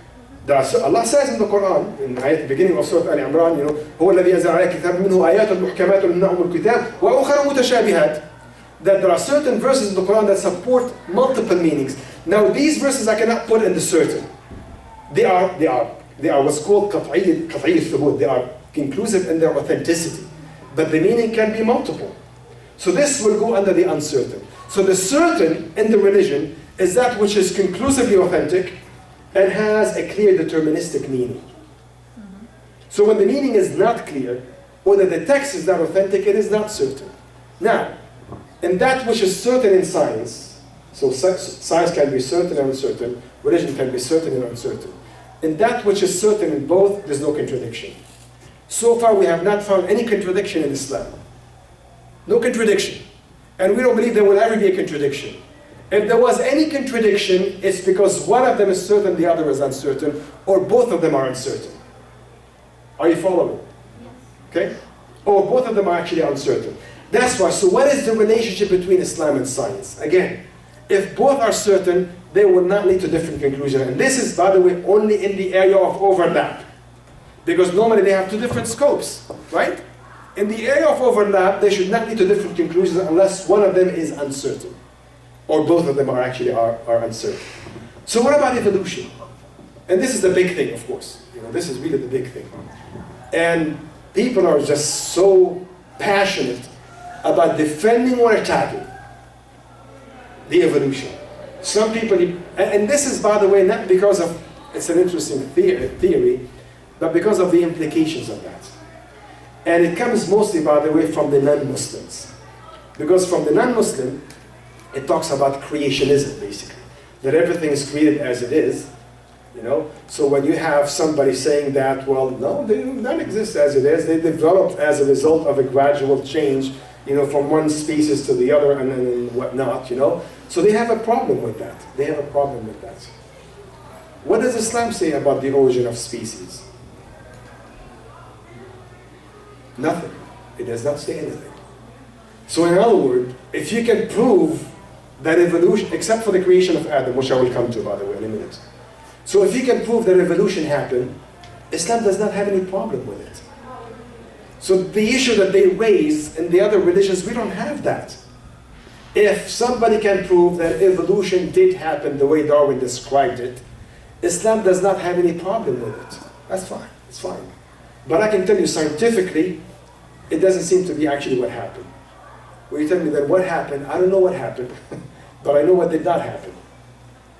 Allah says in the Quran, in the beginning of Surah Al-Imran, you know, هو الذي أنزل عليك الكتاب منه آيات محكمات هن أم الكتاب وأخرى متشابهات. That there are certain verses in the Quran that support multiple meanings. Now these verses I cannot put in the certain. They are what's called قطعي الثبوت. They are conclusive in their authenticity, but the meaning can be multiple. So this will go under the uncertain. So the certain in the religion is that which is conclusively authentic and has a clear deterministic meaning. So when the meaning is not clear, or that the text is not authentic, it is not certain. Now, in that which is certain in science, so science can be certain and uncertain, religion can be certain and uncertain. In that which is certain in both, there's no contradiction. So far we have not found any contradiction in Islam. No contradiction. And we don't believe there will ever be a contradiction. If there was any contradiction, it's because one of them is certain, the other is uncertain, or both of them are uncertain. Are you following? Okay? Or both of them are actually uncertain. That's why. So what is the relationship between Islam and science? Again, if both are certain, they will not lead to different conclusions. And this is, by the way, only in the area of overlap. Because normally they have two different scopes, right? In the area of overlap, they should not lead to different conclusions unless one of them is uncertain. Or both of them are actually uncertain. So what about evolution? And this is the big thing, of course. You know, this is really the big thing. And people are just so passionate about defending or attacking the evolution. Some people, and this is, by the way, not because of, it's an interesting theory, but because of the implications of that. And it comes mostly, by the way, from the non-Muslims. Because from the non-Muslim, it talks about creationism, basically. That everything is created as it is, you know. So when you have somebody saying that, well, no, they do not exist as it is. They developed as a result of a gradual change, you know, from one species to the other and whatnot, you know. So they have a problem with that. They have a problem with that. What does Islam say about the origin of species? Nothing. It does not say anything. So in other words, if you can prove that evolution, except for the creation of Adam, which I will come to, by the way, in a minute. So if you can prove that evolution happened, Islam does not have any problem with it. So the issue that they raise in the other religions, we don't have that. If somebody can prove that evolution did happen the way Darwin described it, Islam does not have any problem with it. That's fine. It's fine. But I can tell you scientifically, it doesn't seem to be actually what happened. When you tell me that what happened, I don't know what happened, but I know what did not happen.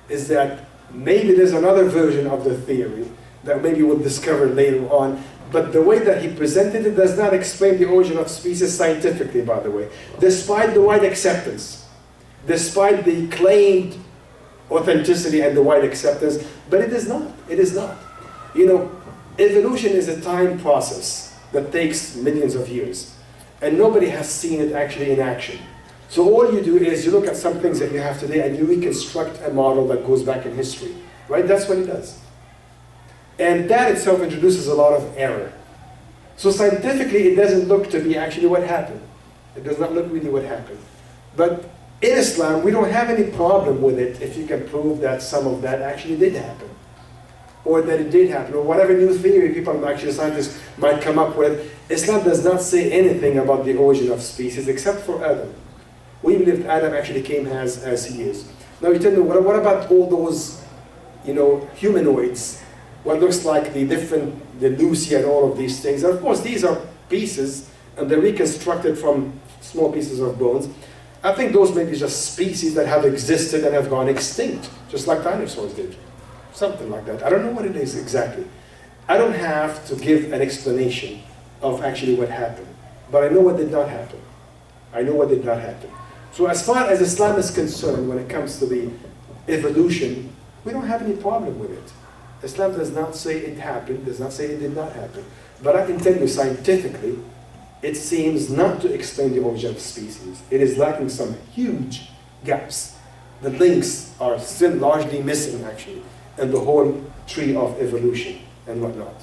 Is that maybe there's another version of the theory that maybe we'll discover later on, but the way that he presented it does not explain the origin of species scientifically, by the way, despite the wide acceptance, despite the claimed authenticity and the wide acceptance, but it is not. It is not. You know, evolution is a time process that takes millions of years, and nobody has seen it actually in action. So all you do is you look at some things that you have today and you reconstruct a model that goes back in history, right? That's what it does. And that itself introduces a lot of error. So scientifically, it doesn't look to be actually what happened. It does not look really what happened. But in Islam, we don't have any problem with it if you can prove that some of that actually did happen. Or that it did happen, or whatever new theory people, actually scientists, might come up with. Islam does not say anything about the origin of species except for Adam. We believe Adam actually came as he is. Now you tell me, what about all those, you know, humanoids? What looks like the Lucy and all of these things. And of course, these are pieces, and they're reconstructed from small pieces of bones. I think those may be just species that have existed and have gone extinct, just like dinosaurs did. Something like that. I don't know what it is exactly. I don't have to give an explanation of actually what happened, but I know what did not happen. I know what did not happen. So as far as Islam is concerned, when it comes to the evolution, we don't have any problem with it. Islam does not say it happened, does not say it did not happen. But I can tell you scientifically, it seems not to explain the origin of species. It is lacking some huge gaps. The links are still largely missing, actually, in the whole tree of evolution and whatnot.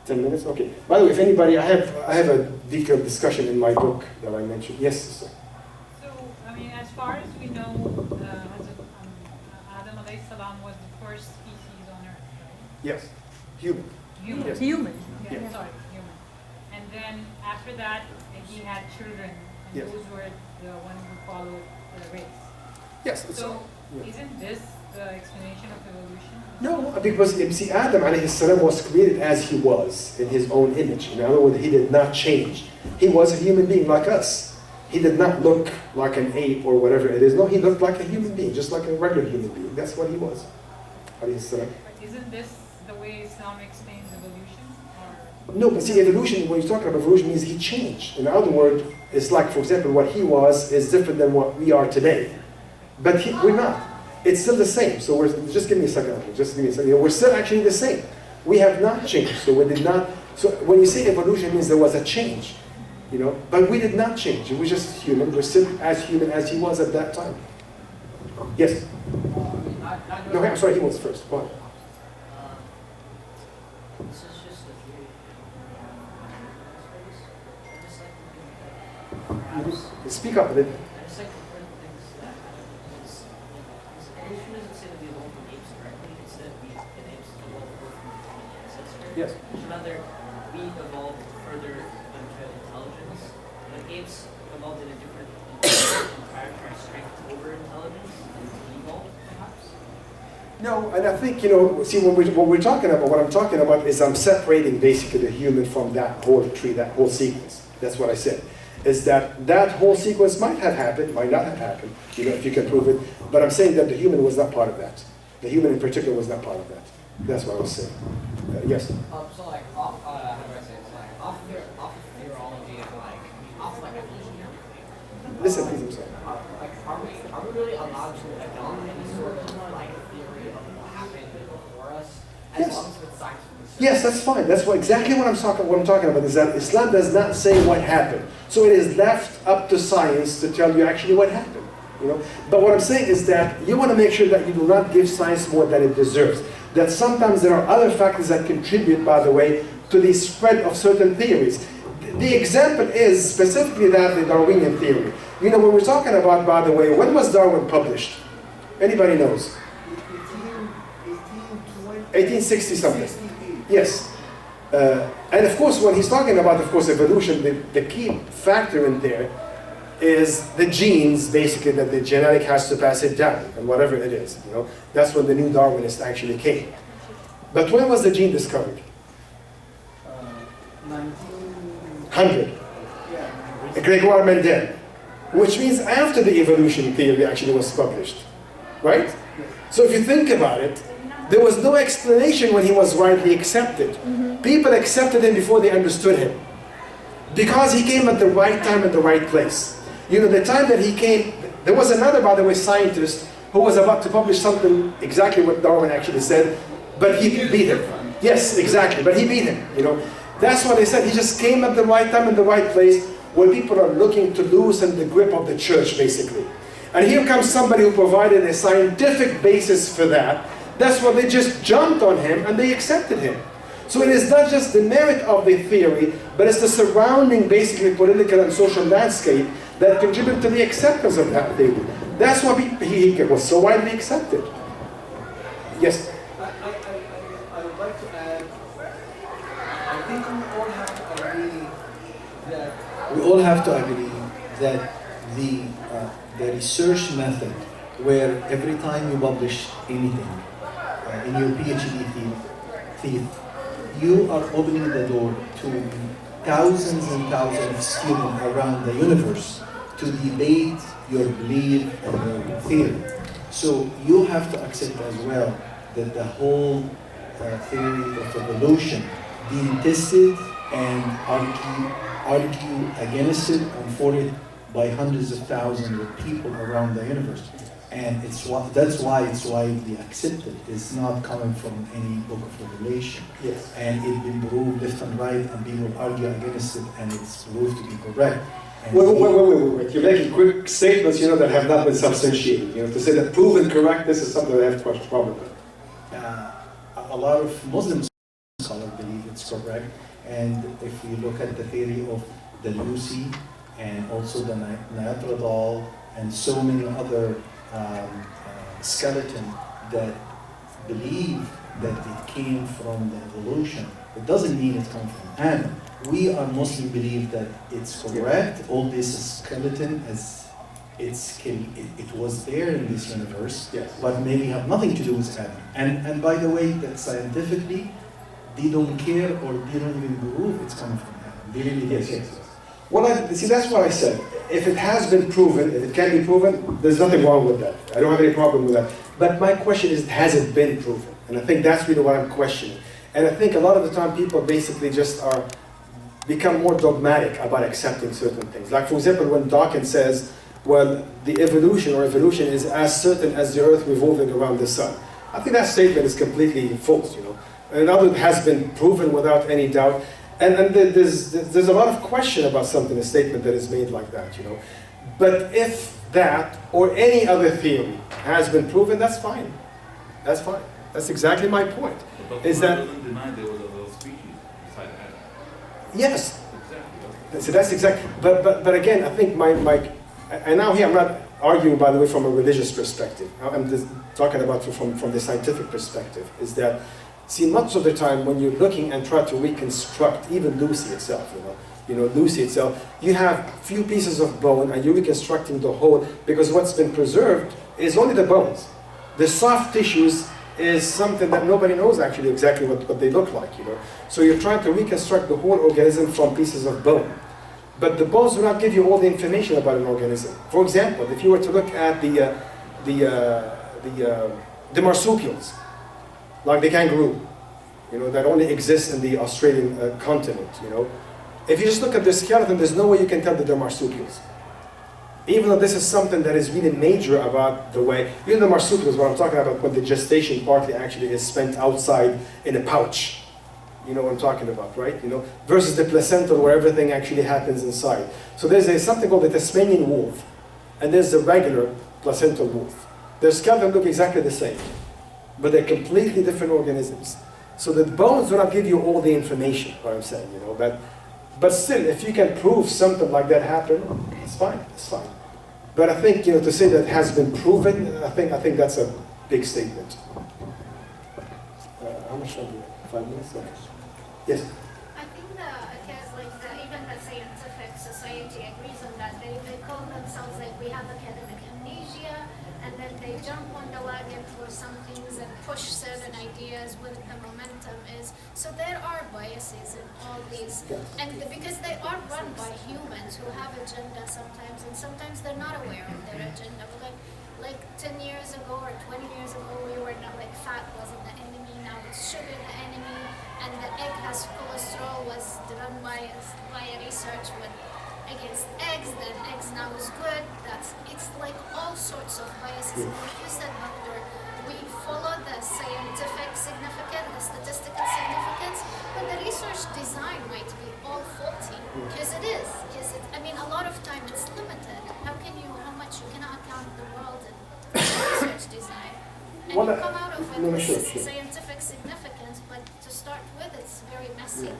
10 minutes? Okay. By the way, if anybody, I have a detailed discussion in my book that I mentioned. Yes, sister. So, I mean, as far as we know, Adam alayhi salam was the first species on Earth, right? Yes. Human. Human. Yes. Human. Yeah, sorry, human. And then after that, he had children, and Yes. those were the ones who followed the race. Yes. So, yeah. isn't this the explanation of evolution? No, because you see, Adam alayhi salam was created as he was, in his own image. In other words, he did not change. He was a human being like us. He did not look like an ape or whatever it is. No, he looked like a human being, just like a regular human being. That's what he was. Alayhi salam. But isn't this the way Islam explains evolution? Or? No, but see, evolution, when you're talking about evolution, means he changed. In other words, it's like, for example, what he was is different than what we are today. But we're not. It's still the same. So just give me a second. Okay, just give me a second. We're still actually the same. We have not changed. So we did not. So when you say evolution, it means there was a change, you know. But we did not change. We're just human. We're still as human as he was at that time. Yes. No, I'm sorry. He was first. Go ahead. This is just a theory. Speak up a bit. I just like to put things that evolution doesn't say that we evolved from apes directly, it's that we, in apes, evolved from common ancestors. Yes. Rather, we evolved further into intelligence. But apes evolved in a different strength over intelligence and evolved, perhaps. No, and I think, you know, see, what we're talking about, what I'm talking about is I'm separating basically the human from that whole tree, that whole sequence. That's what I said. Is that whole sequence might have happened, might not have happened, you know, if you can prove it. But I'm saying that the human was not part of that. The human in particular was not part of that. That's what I was saying. Yes? So like, how do I say it? It's like, off of theology and off like evolutionary thing. Listen, please, I'm sorry. Like, are we really allowed to adopt any sort of like theory of what happened before us? As long as it's science. Yes, that's fine. That's exactly what I'm talking about, is that Islam does not say what happened. So it is left up to science to tell you actually what happened. You know? But what I'm saying is that you want to make sure that you do not give science more than it deserves. That sometimes there are other factors that contribute, by the way, to the spread of certain theories. The example is specifically that the Darwinian theory. You know, when we're talking about, by the way, when was Darwin published? Anybody knows? 1860 something. Yes. And of course, when he's talking about, of course, evolution, the key factor in there is the genes, basically, that the genetic has to pass it down, and whatever it is. You know, that's when the new Darwinists actually came. But when was the gene discovered? 19 100. Grégoire Mendel, which means after the evolution theory actually was published, right? So if you think about it, there was no explanation when he was widely accepted. People accepted him before they understood him. Because he came at the right time at the right place. You know, the time that he came, there was another, by the way, scientist who was about to publish something exactly what Darwin actually said, but he beat him. Yes, exactly, but he beat him, you know. That's what they said, he just came at the right time in the right place where people are looking to loosen the grip of the church, basically. And here comes somebody who provided a scientific basis for that. That's why they just jumped on him and they accepted him. So it is not just the merit of the theory, but it's the surrounding, basically, political and social landscape that contributed to the acceptance of that theory. That's why he was so widely accepted. Yes? I would like to add, I think we all have to agree that the research method, where every time you publish anything in your PhD thesis, you are opening the door to thousands and thousands of students around the universe to debate your belief and your theory. So you have to accept as well that the whole theory of evolution being tested and argue against it and for it by hundreds of thousands of people around the universe. And that's why it's widely accepted. It's not coming from any book of Revelation. Yes. And it's been proved left and right, and people argue against it, and it's proved to be correct. And Wait. You're making quick statements, you know, that have not been substantiated. You know, to say that proven correct, this is something that I have question problem with. A lot of Muslim scholars believe it's correct. And if you look at the theory of the Lucy, and also the Neanderthal, and so many other skeleton that believe that it came from the evolution, it doesn't mean it comes from Adam. We are mostly believe that it's correct. All this skeleton as it was there in this universe, yes, but maybe have nothing to do with Adam. And by the way, that scientifically, they don't care or they don't even prove it's coming from Adam. They really yes. Well, see, that's what I said. If it has been proven, if it can be proven, there's nothing wrong with that. I don't have any problem with that. But my question is, has it been proven? And I think that's really what I'm questioning. And I think a lot of the time people basically just become more dogmatic about accepting certain things. Like, for example, when Dawkins says, well, the evolution is as certain as the earth revolving around the sun. I think that statement is completely false, you know. Another has been proven without any doubt. And there's a lot of question about a statement that is made like that, you know. But if that or any other theory has been proven, that's fine. That's fine. That's exactly my point. Is that doesn't deny there was a species beside Adam. yes. Exactly. So that's exactly. But again, I think and now here I'm not arguing, by the way, from a religious perspective. I'm just talking about from the scientific perspective. Is that, see, much of the time when you're looking and try to reconstruct even Lucy itself, Lucy itself, you have few pieces of bone and you're reconstructing the whole, because what's been preserved is only the bones. The soft tissues is something that nobody knows actually exactly what they look like, you know. So you're trying to reconstruct the whole organism from pieces of bone. But the bones do not give you all the information about an organism. For example, if you were to look at the marsupials, like the kangaroo, you know, that only exists in the Australian continent, you know. If you just look at the skeleton, there's no way you can tell that they're marsupials. Even though this is something that is really major about the way, even the marsupials, what I'm talking about, when the gestation partly actually is spent outside in a pouch. You know what I'm talking about, right? You know, versus the placental where everything actually happens inside. So there's something called the Tasmanian wolf, and there's the regular placental wolf. Their skeleton look exactly the same, but they're completely different organisms. So the bones do not give you all the information, what I'm saying, you know. But still, if you can prove something like that happened, it's fine, it's fine. But I think, you know, to say that has been proven, I think that's a big statement. How much time do we have? 5 minutes? Okay. Yes? I think even the scientific society agrees on that. They call themselves, like, we have academic amnesia, and then they jump on the wagon for some things and push certain ideas with the momentum is. So there are biases in all these, and because they are have agenda sometimes, and sometimes they're not aware of their agenda. But like 10 years ago or 20 years ago, we were not like fat wasn't the enemy. Now it's sugar the enemy, and the egg has cholesterol was done by a research with against eggs. Then eggs now is good. It's like all sorts of biases. And like you said, Doctor, we follow the scientific significance, the statistical significance, but the research design might be all faulty, because it is. I mean, a lot of time it's limited. How much you cannot count the world in research design. And you come out of it with scientific significance, but to start with, it's very messy.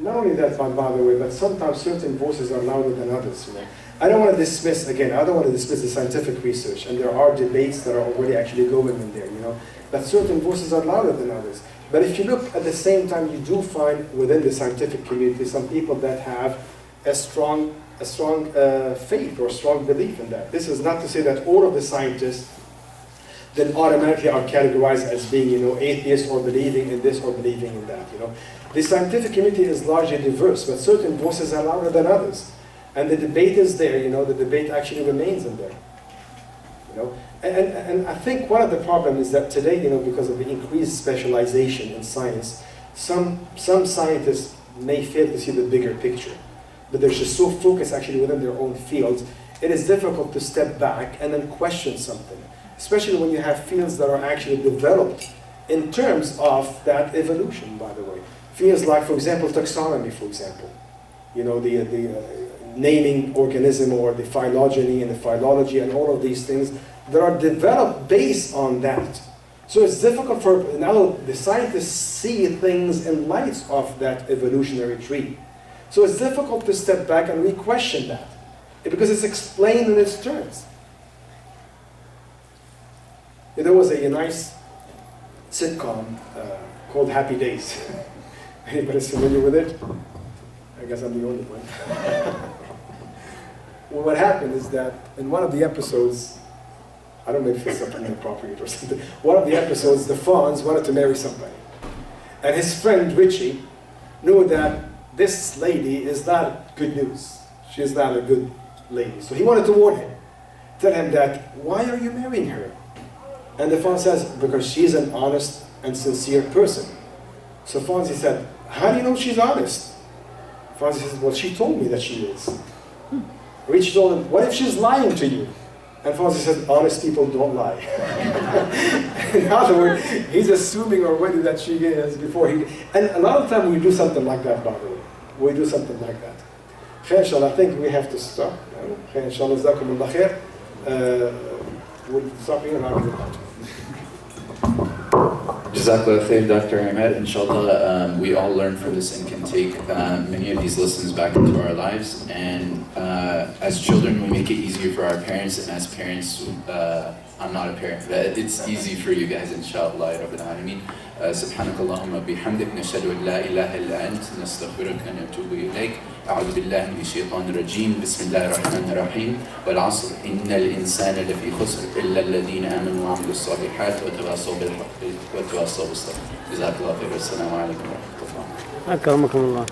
Not only that, by the way, but sometimes certain voices are louder than others. I don't want to dismiss the scientific research, and there are debates that are already actually going in there, but certain voices are louder than others. But if you look at the same time, you do find within the scientific community some people that have a strong faith or strong belief in that. This is not to say that all of the scientists then automatically are categorized as being, atheists or believing in this or believing in that, The scientific community is largely diverse, but certain voices are louder than others. And the debate is there, the debate actually remains in there. And I think one of the problems is that today, because of the increased specialization in science, some scientists may fail to see the bigger picture. But they're just so focused actually within their own fields, it is difficult to step back and then question something. Especially when you have fields that are actually developed in terms of that evolution, by the way. Fields like, for example, taxonomy, for example. The naming organism or the phylogeny and the phylology and all of these things that are developed based on that. So it's difficult for now the scientists see things in light of that evolutionary tree. So it's difficult to step back and re-question that because it's explained in its terms. There was a nice sitcom called Happy Days. Anybody familiar with it? I guess I'm the only one. Well, what happened is that in one of the episodes, I don't know if it's something inappropriate or something, one of the episodes, the Fonz wanted to marry somebody. And his friend Richie knew that this lady is not good news. She is not a good lady. So he wanted to warn him. Tell him that, why are you marrying her? And the Fonz says, because she's an honest and sincere person. So Fonzie said, how do you know she's honest? Fonzie says, well, she told me that she is. Richie told him, what if she's lying to you? And Fonzie said, honest people don't lie. In other words, he's assuming already that she is before he... And a lot of time we do something like that, by the way. We do something like that. Khair, inshallah, I think we have to stop. Khair, inshallah, jazakumullah khair. We'll stop here and I'll be back. Jazakallah khair, Dr. Imad. Inshallah, we all learn from this and can take many of these lessons back into our lives. And as children, we make it easier for our parents. And as parents, I'm not a parent, but it's easy for you guys, inshallah, Rabbil Alameen. سبحانك اللهم وبحمدك نشهد أن لا إله إلا أنت نستغفرك ونتوب إليك أعوذ بالله من الشيطان الرجيم بسم الله الرحمن الرحيم والعصر إن الإنسان لفي خسر إلا الذين آمنوا وعملوا الصالحات وتواصوا بالحق وتواصوا بالصبر جزاك الله خير والسلام عليكم ورحمة الله أكرمكم الله.